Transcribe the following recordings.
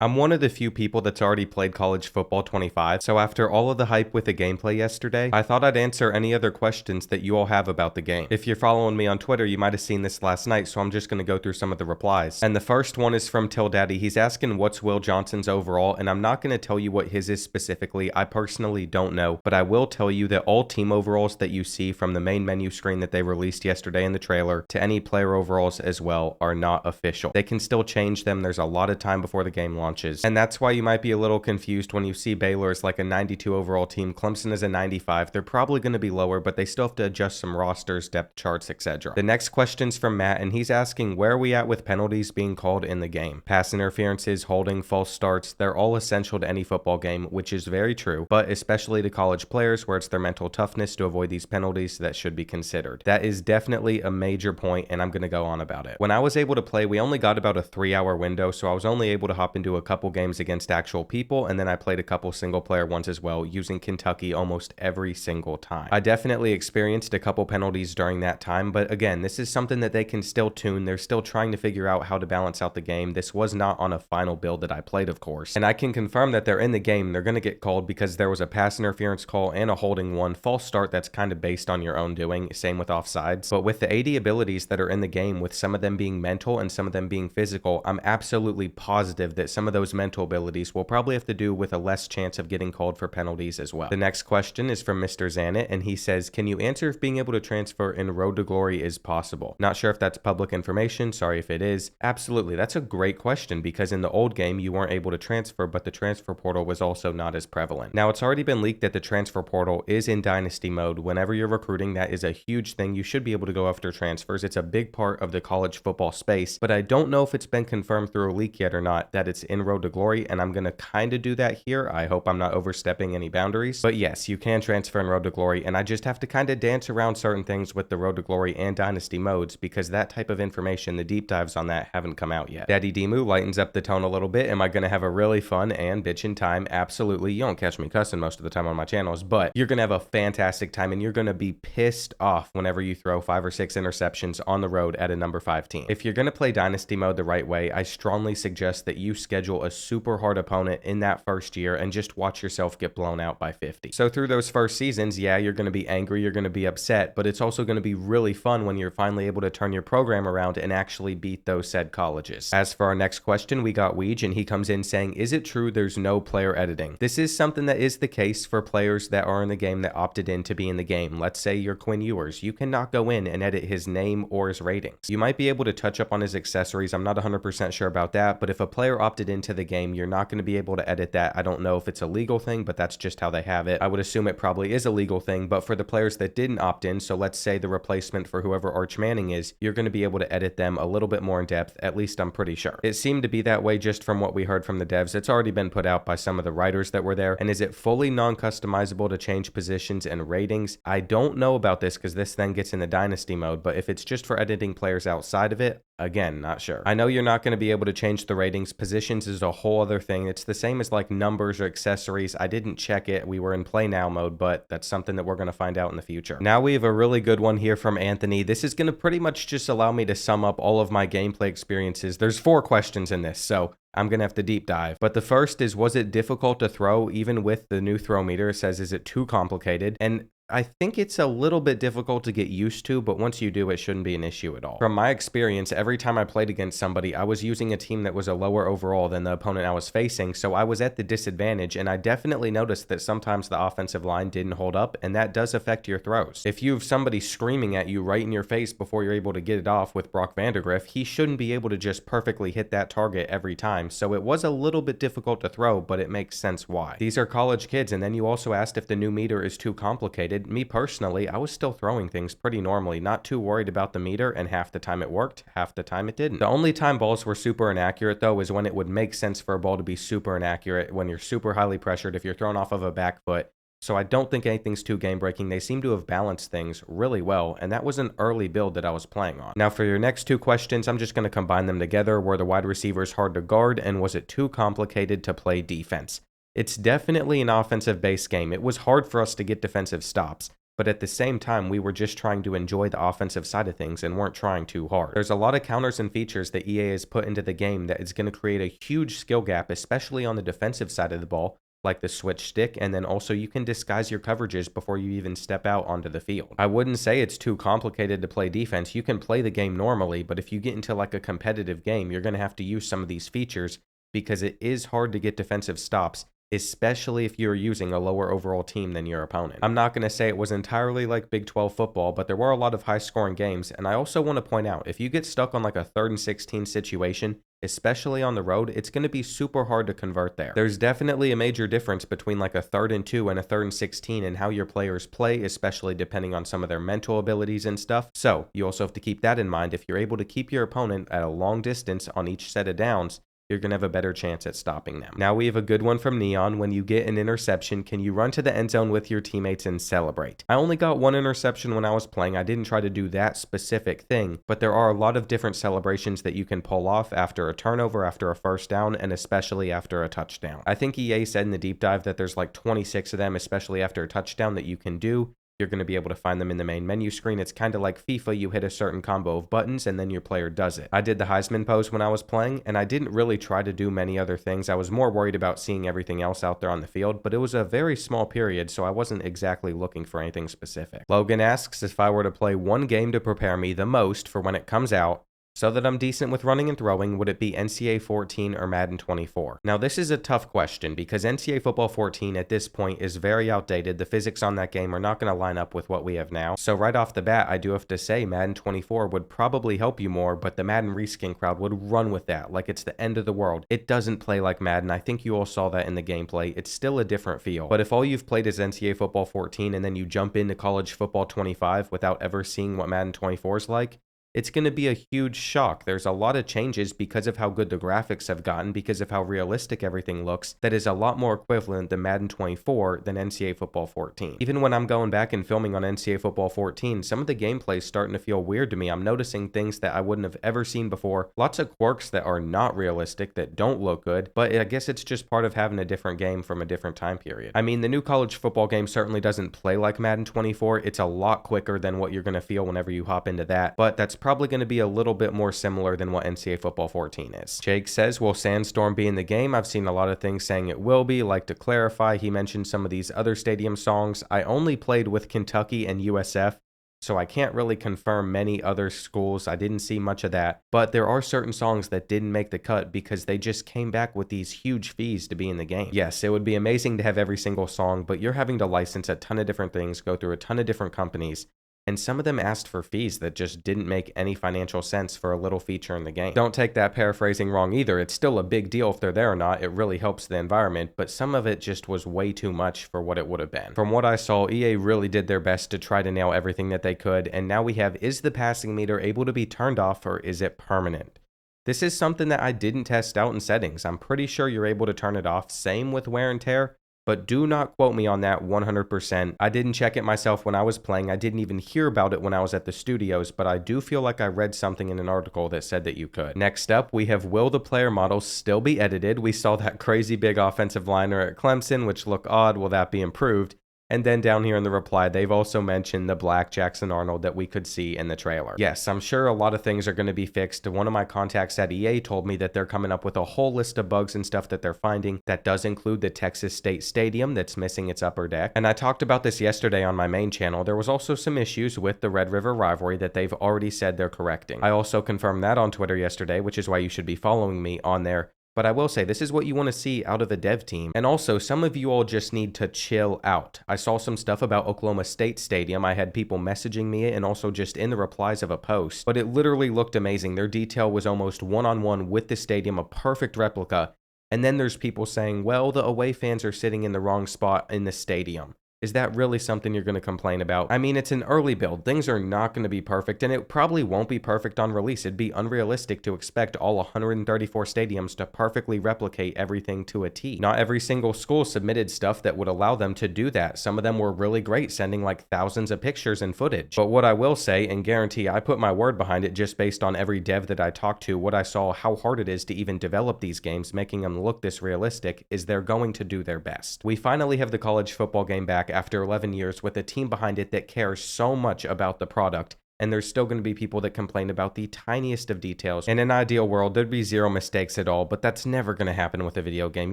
I'm one of the few people that's already played college football 25, so after all of the hype with the gameplay yesterday, I thought I'd answer any other questions that you all have about the game. If you're following me on Twitter, you might have seen this last night, so I'm just going to go through some of the replies. And the first one is from Till Daddy. He's asking what's Will Johnson's overall, and I'm not going to tell you what his is specifically. I personally don't know, but I will tell you that all team overalls that you see from the main menu screen that they released yesterday in the trailer to any player overalls as well are not official. They can still change them. There's a lot of time before the game launches. And that's why you might be a little confused when you see Baylor is like a 92 overall team, Clemson is a 95. They're probably going to be lower, but they still have to adjust some rosters, depth charts, etc. The next question's from Matt, and he's asking where are we at with penalties being called in the game. Pass interferences, holding, false starts, they're all essential to any football game, which is very true, but especially to college players where it's their mental toughness to avoid these penalties that should be considered. That is definitely a major point, and I'm going to go on about it. When I was able to play, we only got about a 3-hour window, so I was only able to hop into a couple games against actual people, and then I played a couple single player ones as well, using Kentucky almost every single time. I definitely experienced a couple penalties during that time, but again, this is something that they can still tune. They're still trying to figure out how to balance out the game. This was not on a final build that I played, of course, and I can confirm that they're in the game. They're going to get called because there was a pass interference call and a holding one, false start that's kind of based on your own doing, same with offsides. But with the 80 abilities that are in the game, with some of them being mental and some of them being physical, I'm absolutely positive that some of those mental abilities will probably have to do with a less chance of getting called for penalties as well. The next question is from Mr. Zanet, and he says, can you answer if being able to transfer in Road to Glory is possible? Not sure if that's public information, sorry if it is. Absolutely, that's a great question because in the old game you weren't able to transfer, but the transfer portal was also not as prevalent. Now it's already been leaked that the transfer portal is in Dynasty mode. Whenever you're recruiting, that is a huge thing. You should be able to go after transfers. It's a big part of the college football space, but I don't know if it's been confirmed through a leak yet or not that it's in Road to Glory, and I'm going to kind of do that here. I hope I'm not overstepping any boundaries, but yes, you can transfer in Road to Glory, and I just have to kind of dance around certain things with the Road to Glory and Dynasty modes because that type of information, the deep dives on that haven't come out yet. Daddy Demu lightens up the tone a little bit. Am I going to have a really fun and bitchin' time? Absolutely. You don't catch me cussing most of the time on my channels, but you're going to have a fantastic time, and you're going to be pissed off whenever you throw 5 or 6 interceptions on the road at a number 5 team. If you're going to play Dynasty mode the right way, I strongly suggest that you schedule a super hard opponent in that first year and just watch yourself get blown out by 50. So through those first seasons, yeah, you're going to be angry, you're going to be upset, but it's also going to be really fun when you're finally able to turn your program around and actually beat those said colleges. As for our next question, we got Weege, and he comes in saying, is it true there's no player editing? This is something that is the case for players that are in the game that opted in to be in the game. Let's say you're Quinn Ewers. You cannot go in and edit his name or his ratings. You might be able to touch up on his accessories. I'm not 100% sure about that, but if a player opted into the game, you're not going to be able to edit that. I don't know if it's a legal thing, but that's just how they have it. I would assume it probably is a legal thing, but for the players that didn't opt in, so let's say the replacement for whoever Arch Manning is, you're going to be able to edit them a little bit more in depth, at least I'm pretty sure. It seemed to be that way just from what we heard from the devs. It's already been put out by some of the writers that were there. And is it fully non-customizable to change positions and ratings? I don't know about this because this then gets in the Dynasty mode, but if it's just for editing players outside of it, again, not sure. I know you're not going to be able to change the ratings. Positions is a whole other thing. It's the same as like numbers or accessories. I didn't check it. We were in play now mode, but that's something that we're going to find out in the future. Now we have a really good one here from Anthony. This is going to pretty much just allow me to sum up all of my gameplay experiences. There's 4 questions in this, so I'm going to have to deep dive. But the first is, was it difficult to throw even with the new throw meter? It says, is it too complicated? And I think it's a little bit difficult to get used to, but once you do, it shouldn't be an issue at all. From my experience, every time I played against somebody, I was using a team that was a lower overall than the opponent I was facing, so I was at the disadvantage, and I definitely noticed that sometimes the offensive line didn't hold up, and that does affect your throws. If you have somebody screaming at you right in your face before you're able to get it off with Brock Vandergriff, he shouldn't be able to just perfectly hit that target every time, so it was a little bit difficult to throw, but it makes sense why. These are college kids, and then you also asked if the new meter is too complicated. Me personally, I was still throwing things pretty normally, not too worried about the meter, and half the time it worked, half the time it didn't. The only time balls were super inaccurate though is when it would make sense for a ball to be super inaccurate, when you're super highly pressured, if you're thrown off of a back foot. So I don't think anything's too game breaking. They seem to have balanced things really well, and that was an early build that I was playing on. Now for your next 2 questions, I'm just going to combine them together. Were the wide receivers hard to guard, and was it too complicated to play defense? It's definitely an offensive based game. It was hard for us to get defensive stops, but at the same time, we were just trying to enjoy the offensive side of things and weren't trying too hard. There's a lot of counters and features that EA has put into the game that is going to create a huge skill gap, especially on the defensive side of the ball, like the switch stick, and then also you can disguise your coverages before you even step out onto the field. I wouldn't say it's too complicated to play defense. You can play the game normally, but if you get into like a competitive game, you're going to have to use some of these features because it is hard to get defensive stops, especially if you're using a lower overall team than your opponent. I'm not going to say it was entirely like Big 12 football, but there were a lot of high-scoring games, and I also want to point out, if you get stuck on like a 3rd and 16 situation, especially on the road, it's going to be super hard to convert there. There's definitely a major difference between like a 3rd and 2 and a 3rd and 16 and how your players play, especially depending on some of their mental abilities and stuff. So you also have to keep that in mind. If you're able to keep your opponent at a long distance on each set of downs, you're going to have a better chance at stopping them. Now we have a good one from Neon. When you get an interception, can you run to the end zone with your teammates and celebrate? I only got one interception when I was playing. I didn't try to do that specific thing, but there are a lot of different celebrations that you can pull off after a turnover, after a first down, and especially after a touchdown. I think EA said in the deep dive that there's like 26 of them, especially after a touchdown, that you can do. You're going to be able to find them in the main menu screen. It's kind of like FIFA. You hit a certain combo of buttons and then your player does it. I did the Heisman pose when I was playing, and I didn't really try to do many other things. I was more worried about seeing everything else out there on the field, but it was a very small period, so I wasn't exactly looking for anything specific. Logan asks if I were to play one game to prepare me the most for when it comes out, so that I'm decent with running and throwing, would it be NCAA 14 or Madden 24? Now, this is a tough question because NCAA Football 14 at this point is very outdated. The physics on that game are not going to line up with what we have now. So right off the bat, I do have to say Madden 24 would probably help you more, but the Madden reskin crowd would run with that like it's the end of the world. It doesn't play like Madden. I think you all saw that in the gameplay. It's still a different feel. But if all you've played is NCAA Football 14 and then you jump into College Football 25 without ever seeing what Madden 24 is like, it's going to be a huge shock. There's a lot of changes because of how good the graphics have gotten, because of how realistic everything looks, that is a lot more equivalent to Madden 24 than NCAA Football 14. Even when I'm going back and filming on NCAA Football 14, some of the gameplay is starting to feel weird to me. I'm noticing things that I wouldn't have ever seen before, lots of quirks that are not realistic, that don't look good, but I guess it's just part of having a different game from a different time period. I mean, the new college football game certainly doesn't play like Madden 24. It's a lot quicker than what you're going to feel whenever you hop into that, but that's probably going to be a little bit more similar than what NCAA Football 14 is. Jake says, will Sandstorm be in the game? I've seen a lot of things saying it will be. Like to clarify, he mentioned some of these other stadium songs. I only played with Kentucky and USF, so I can't really confirm many other schools. I didn't see much of that, but there are certain songs that didn't make the cut because they just came back with these huge fees to be in the game. Yes, it would be amazing to have every single song, but you're having to license a ton of different things, go through a ton of different companies, and some of them asked for fees that just didn't make any financial sense for a little feature in the game. Don't take that paraphrasing wrong either. It's still a big deal if they're there or not. It really helps the environment, but some of it just was way too much for what it would have been. From what I saw, EA really did their best to try to nail everything that they could, and now we have, is the passing meter able to be turned off or is it permanent? This is something that I didn't test out in settings. I'm pretty sure you're able to turn it off. Same with wear and tear, but do not quote me on that 100%. I didn't check it myself when I was playing. I didn't even hear about it when I was at the studios, but I do feel like I read something in an article that said that you could. Next up, we have, will the player models still be edited? We saw that crazy big offensive liner at Clemson, which looked odd. Will that be improved? And then down here in the reply, they've also mentioned the black Jackson Arnold that we could see in the trailer. Yes, I'm sure a lot of things are going to be fixed. One of my contacts at EA told me that they're coming up with a whole list of bugs and stuff that they're finding. That does include the Texas State Stadium that's missing its upper deck. And I talked about this yesterday on my main channel. There was also some issues with the Red River rivalry that they've already said they're correcting. I also confirmed that on Twitter yesterday, which is why you should be following me on there. But I will say, this is what you want to see out of a dev team. And also, some of you all just need to chill out. I saw some stuff about Oklahoma State Stadium. I had people messaging me and also just in the replies of a post. But it literally looked amazing. Their detail was almost one-on-one with the stadium, a perfect replica. And then there's people saying, well, the away fans are sitting in the wrong spot in the stadium. Is that really something you're going to complain about? I mean, it's an early build. Things are not going to be perfect, and it probably won't be perfect on release. It'd be unrealistic to expect all 134 stadiums to perfectly replicate everything to a T. Not every single school submitted stuff that would allow them to do that. Some of them were really great, sending like thousands of pictures and footage. But what I will say, and guarantee I put my word behind it just based on every dev that I talked to, what I saw, how hard it is to even develop these games, making them look this realistic, is they're going to do their best. We finally have the college football game back. back after 11 years with a team behind it that cares so much about the product. And there's still going to be people that complain about the tiniest of details. In an ideal world, there'd be zero mistakes at all, but that's never going to happen with a video game.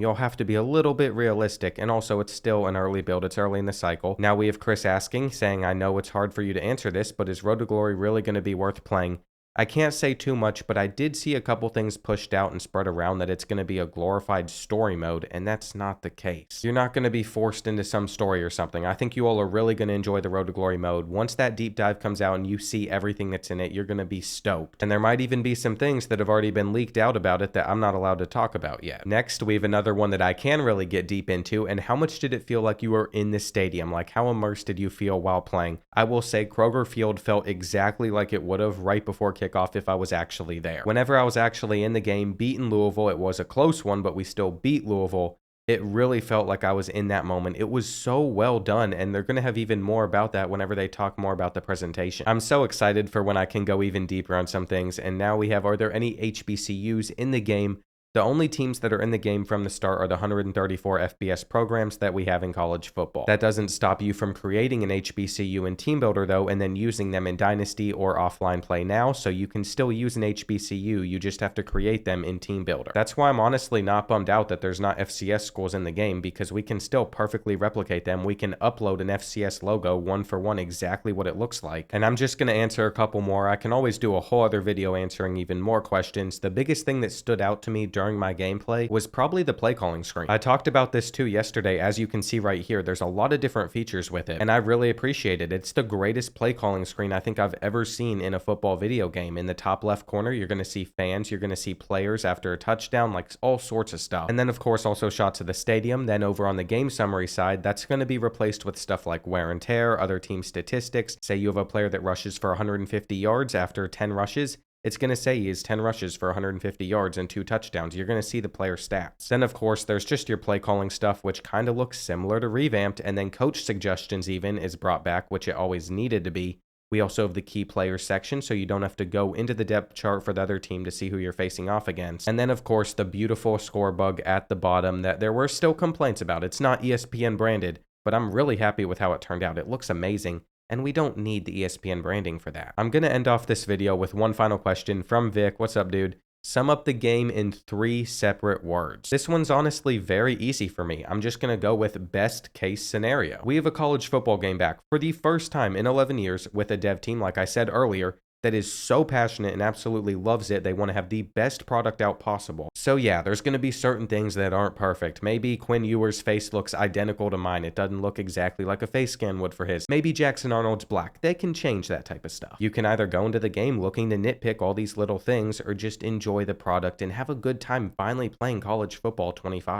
You'll have to be a little bit realistic, and also it's still an early build. It's early in the cycle. Now we have Chris asking, saying, I know it's hard for you to answer this, but is Road to Glory really going to be worth playing? I can't say too much, but I did see a couple things pushed out and spread around that it's going to be a glorified story mode, and that's not the case. You're not going to be forced into some story or something. I think you all are really going to enjoy the Road to Glory mode. Once that deep dive comes out and you see everything that's in it, you're going to be stoked. And there might even be some things that have already been leaked out about it that I'm not allowed to talk about yet. Next, we have another one that I can really get deep into, and how much did it feel like you were in the stadium? Like, how immersed did you feel while playing? I will say Kroger Field felt exactly like it would have right before kickoff if I was actually there. Whenever I was actually in the game, beating Louisville, it was a close one, but we still beat Louisville. It really felt like I was in that moment. It was so well done, and they're going to have even more about that whenever they talk more about the presentation. I'm so excited for when I can go even deeper on some things, and now we have, are there any HBCUs in the game? The only teams that are in the game from the start are the 134 FBS programs that we have in college football. That doesn't stop you from creating an HBCU in Team Builder though, and then using them in Dynasty or offline play now, so you can still use an HBCU, you just have to create them in Team Builder. That's why I'm honestly not bummed out that there's not FCS schools in the game, because we can still perfectly replicate them. We can upload an FCS logo one for one exactly what it looks like. And I'm just going to answer a couple more. I can always do a whole other video answering even more questions. The biggest thing that stood out to me during my gameplay was probably the play calling screen. I talked about this too yesterday. As you can see right here, there's a lot of different features with it, and I really appreciate it. It's the greatest play calling screen I think I've ever seen in a football video game. In the top left corner, you're going to see fans, you're going to see players after a touchdown, like all sorts of stuff. And then of course also shots of the stadium. Then over on the game summary side, that's going to be replaced with stuff like wear and tear, other team statistics. Say you have a player that rushes for 150 yards after 10 rushes. It's going to say he has 10 rushes for 150 yards and 2 touchdowns. You're going to see the player stats. Then, of course, there's just your play calling stuff, which kind of looks similar to revamped. And then coach suggestions even is brought back, which it always needed to be. We also have the key players section, so you don't have to go into the depth chart for the other team to see who you're facing off against. And then, of course, the beautiful score bug at the bottom that there were still complaints about. It's not ESPN branded, but I'm really happy with how it turned out. It looks amazing. And we don't need the ESPN branding for that. I'm going to end off this video with one final question from Vic. What's up, dude? Sum up the game in 3 separate words. This one's honestly very easy for me. I'm just going to go with best case scenario. We have a college football game back for the first time in 11 years with a dev team, like I said earlier, that is so passionate and absolutely loves it. They want to have the best product out possible. So yeah, there's going to be certain things that aren't perfect. Maybe Quinn Ewer's face looks identical to mine. It doesn't look exactly like a face scan would for his. Maybe Jackson Arnold's black. They can change that type of stuff. You can either go into the game looking to nitpick all these little things or just enjoy the product and have a good time finally playing college football 25.